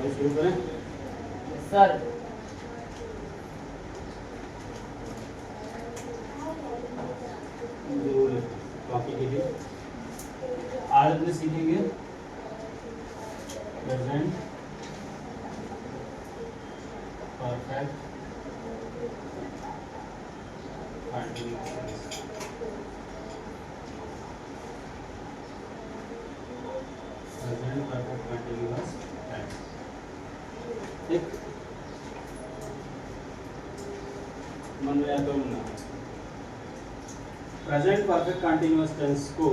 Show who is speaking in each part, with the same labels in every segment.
Speaker 1: अभी शुरू करें
Speaker 2: सर।
Speaker 1: जरूर कॉपी के लिए आज अपने सीखेंगे present perfect continuous. Present perfect continuous tense. ठीक, मन में आता हूँ ना। प्रेजेंट परफेक्ट कंटिन्यूअस टेंस को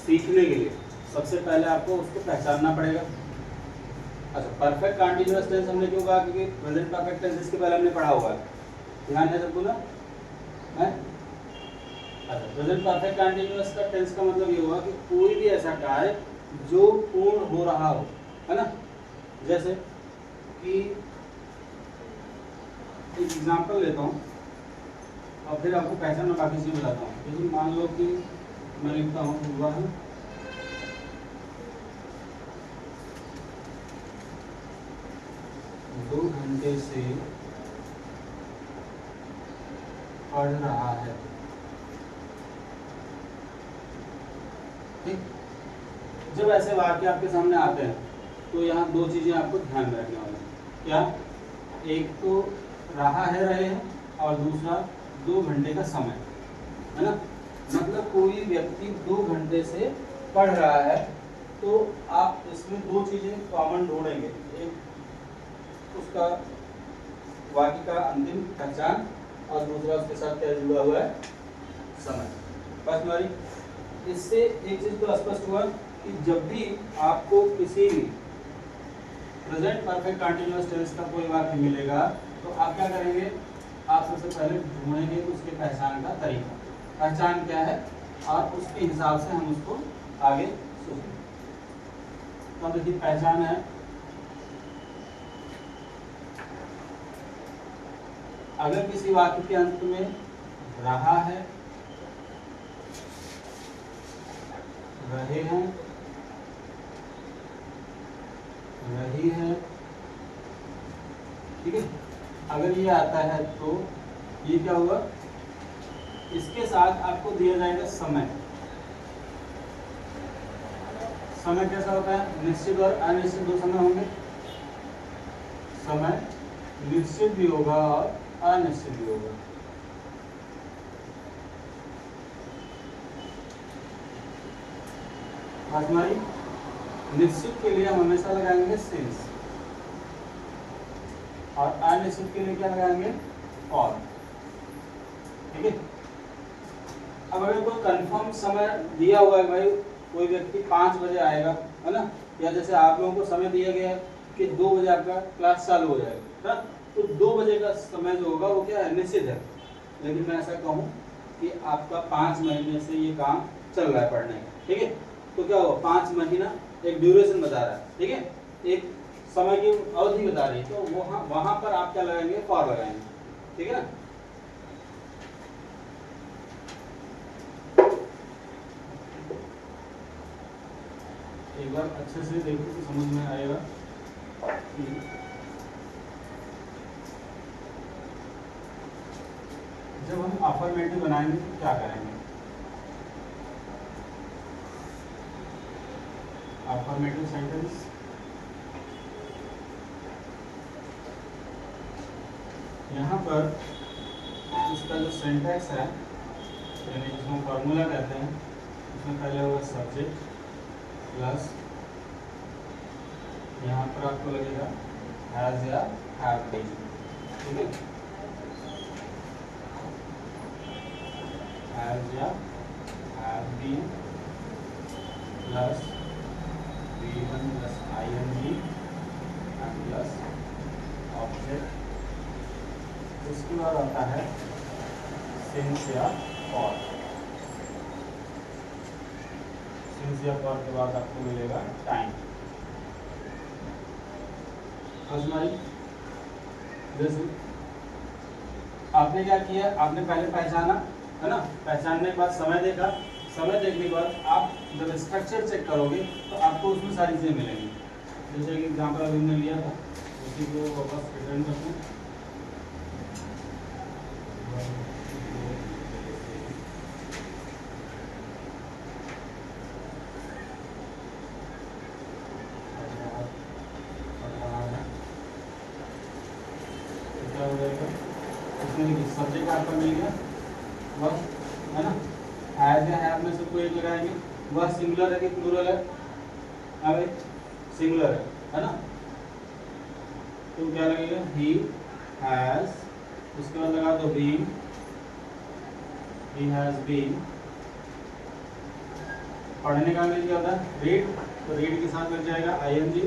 Speaker 1: सीखने के लिए सबसे पहले आपको उसको पहचानना पड़ेगा। अच्छा, परफेक्ट कंटिन्यूअस टेंस हमने क्यों कहा? क्योंकि प्रेजेंट परफेक्ट टेंस इसके पहले हमने पढ़ा हुआ है, ध्यान है सबको ना है? अच्छा, प्रेजेंट परफेक्ट कंटिन्यूअस का टेंस का मतलब ये हुआ कि कोई भी ऐसा कार्य जो पूर्ण हो रहा हो, है ना। जैसे कि एक एग्जांपल लेता हूँ और फिर आपको पहचान में बाकी चीज़ बताता हूँ। जैसे मान लो कि मैं लिखता हूँ हुआ है 2 घंटे से पढ़ रहा है। ठीक, जब ऐसे वाक्य आपके सामने आते हैं तो यहाँ दो चीजें आपको ध्यान में रखने वाली हैं। क्या? एक तो रहा है, रहे हैं, और दूसरा 2 घंटे का समय, है ना। मतलब कोई व्यक्ति 2 घंटे से पढ़ रहा है तो आप इसमें दो चीजें कॉमन ढूंढेंगे। एक उसका वाक्य का अंतिम पहचान और दूसरा उसके साथ क्या जुड़ा हुआ है? समय। बस हमारी इससे एक चीज तो स्पष्ट हुआ कि जब भी आपको किसी भी प्रेजेंट परफेक्ट कंटीन्यूअस टेंस का कोई वाक्य मिलेगा तो आप क्या करेंगे? आप सबसे पहले ढूंढेंगे उसके पहचान का तरीका, पहचान क्या है, और उसके हिसाब से हम उसको आगे सोचेंगे। तो देखिए पहचान है, अगर किसी वाक्य के अंत में रहा है, रहे हैं, रही है, ठीक है, अगर ये आता है तो ये क्या हुआ? इसके साथ आपको दिया जाएगा समय। समय कैसा होता है? निश्चित और अनिश्चित दो समय होंगे। समय निश्चित भी होगा और अनिश्चित भी होगा। हमारी निश्चित के लिए हम हमेशा लगाएंगे सिंस और अनिश्चित के लिए क्या लगाएंगे? और। ठीक है, अब अगर कोई कंफर्म समय दिया हुआ है, भाई कोई व्यक्ति 5 बजे आएगा, है ना, या जैसे आप लोगों को समय दिया गया है कि 2 बजे आपका क्लास चालू हो जाएगा, तो 2 बजे का समय जो होगा वो क्या है? निश्चित है। लेकिन मैं ऐसा कहूँ कि आपका 5 महीने से ये काम चल रहा है पढ़ने का, ठीक है, तो क्या होगा? 5 महीना एक ड्यूरेशन बता रहा है, ठीक है, एक समय की अवधि बता रही है, तो वहां पर आप क्या लगाएंगे? फॉर लगाएंगे, ठीक है ना। एक बार अच्छे से देखो तो समझ में आएगा कि जब हम अफर्मेटिव बनाएंगे तो क्या करेंगे? अफर्मेटिव सेंटेंस यहाँ पर इसका जो सेंटेंस है, यानी जिसमें फॉर्मूला कहते हैं, उसमें पहले होगा सब्जेक्ट प्लस यहाँ पर आपको लगेगा हैज या हैव बीन, ठीक है, हैज या have been plus V1 plus ing and plus object. उसके बाद आता है सिंस या फॉर। सिंस या फॉर के बाद आपको मिलेगा टाइम। जैसे आपने क्या किया? आपने पहले पहचाना, है ना, पहचानने के बाद समय देखा, समय देखने के बाद आप जब स्ट्रक्चर चेक करोगे तो आपको उसमें सारी चीजें मिलेंगी। जैसे कि एग्जाम्पल अभी हमने लिया था उसी को वापस रिटर्न करते हैं। क्या हो जाएगा इसमें, देखिए सब्जेक्ट आपका मिल गया वह, है ना। हैज या हैव में से कोई एक लगाएंगे, वह सिंगुलर है कि प्लूरल है? हाँ भाई सिंगुलर है ना। तो क्या लगेगा, ही हैज, उसके बाद लगा दो बीन, ही हैज बीन। पढ़ने का अंग्रेजी क्या होता है, रीड, तो रीड के साथ लग जाएगा आईएनजी,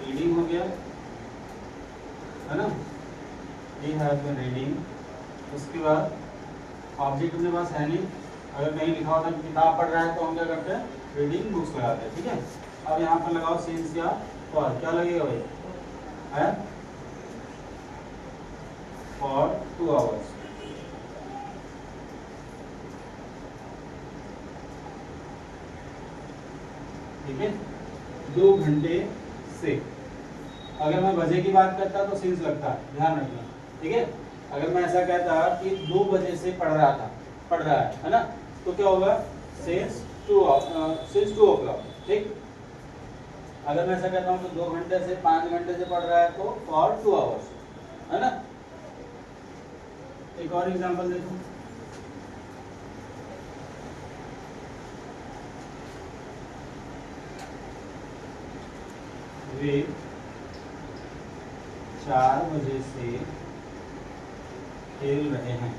Speaker 1: रीडिंग हो गया, है ना। He has been reading. उसके बाद ऑब्जेक्ट अपने पास है नहीं, अगर कहीं लिखा होता है किताब पढ़ रहा है तो हम क्या करते हैं, रीडिंग बुक्स लगाते हैं, ठीक है। अब यहाँ पर लगाओ सिंस या फॉर, क्या लगेगा भाई, है फॉर 2 आवर्स। ठीक है, 2 घंटे से। अगर मैं बजे की बात करता तो सिंस लगता है, ध्यान रखना, ठीक है। अगर मैं ऐसा कहता कि 2 बजे से पढ़ रहा है ना, तो क्या होगा, सिंस 2 o'clock, ठीक। अगर मैं ऐसा कहता हूँ तो 2 घंटे से 5 घंटे से पढ़ रहा है तो फॉर 2 आवर्स, है ना। एक और एग्जांपल देखो, वे 4 बजे से खेल रहे हैं।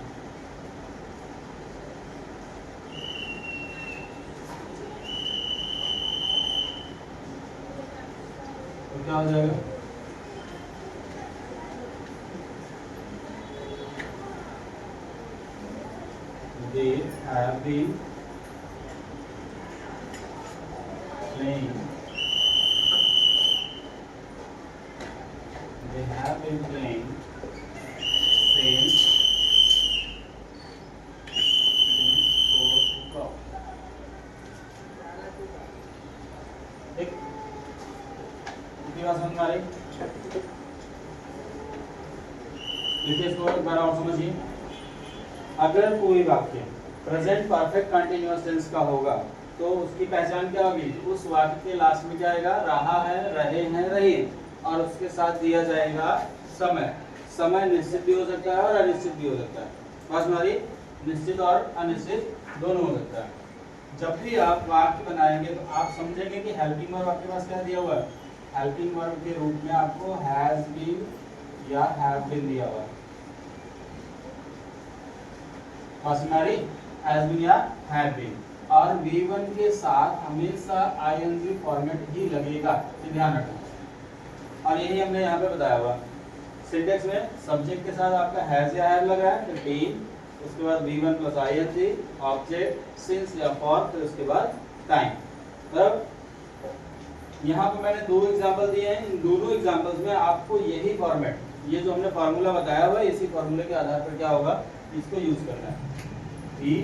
Speaker 1: तो क्या हो जाएगा, they have been playing, they have been playing since 4 o'clock, ठीक। इतनी बात समझ में आ रही, लिखिए इसको एक बार और समझिए। अगर कोई वाक्य प्रेजेंट परफेक्ट कंटिन्यूअस टेंस का होगा तो उसकी पहचान क्या होगी, उस वाक्य के लास्ट में क्या आएगा, रहा है, रहे हैं, रही, और उसके साथ दिया जाएगा समय। समय निश्चित भी हो सकता है और अनिश्चित भी हो सकता है, बस हमारी निश्चित और अनिश्चित दोनों हो सकता है। जब भी आप वाक्य बनाएंगे तो आप समझेंगे कि हेल्पिंग वर्ब आपके पास क्या दिया हुआ है, हेल्पिंग वर्ब के रूप में आपको हैज बीन या हैव बीन दिया हुआ है, हमारी हैज बीन या हैव बीन, और V1 के साथ हमेशा आईएनजी फॉर्मेट ही लगेगा, ये ध्यान रखना। और यही हमने यहाँ पे बताया हुआ सिंटेक्स में, सब्जेक्ट के साथ आपका हैज या हैव लगा है, फिर बीन, उसके बाद V1 plus ING, object, since या फॉर, फिर उसके बाद टाइम। तब यहाँ पे मैंने 2 एग्जांपल दिए हैं, इन दोनों एग्जांपल्स में आपको यही फॉर्मेट, ये जो हमने फार्मूला बताया हुआ है, इसी फार्मूले के आधार पर क्या होगा, इसको यूज करना है। He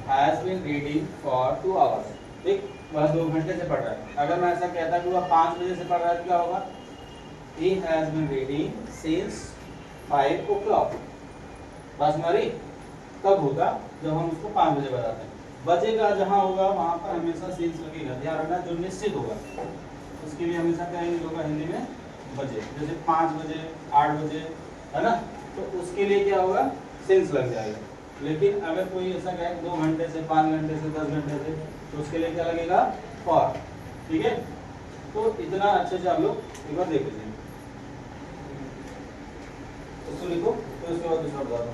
Speaker 1: has been reading for 2 hours, ठीक, वह 2 घंटे से पढ़ रहा है। अगर मैं ऐसा कहता कि वह 5 बजे से पढ़ रहा है तो क्या होगा, He has been reading since 5 o'clock, बस हमारी तब होगा जब हम उसको 5 बजे बताते हैं। बजे का जहाँ होगा वहाँ पर हमेशा सिंस लगेगा, ध्यान रखना, जो निश्चित होगा उसके लिए हमेशा क्या यूज होगा हिंदी में, बजे। जैसे 5 बजे, 8 बजे, है ना, तो उसके लिए क्या होगा, सिंस लग जाएगा। लेकिन अगर कोई ऐसा कहे 2 घंटे से, 5 घंटे से, 10 घंटे से, तो उसके लिए क्या लगेगा, फॉर, ठीक है। तो इतना अच्छे से आप लोग एक बार देख लीजिए, इसको लिखो, तो उसके बाद दूसरा बता दूँ।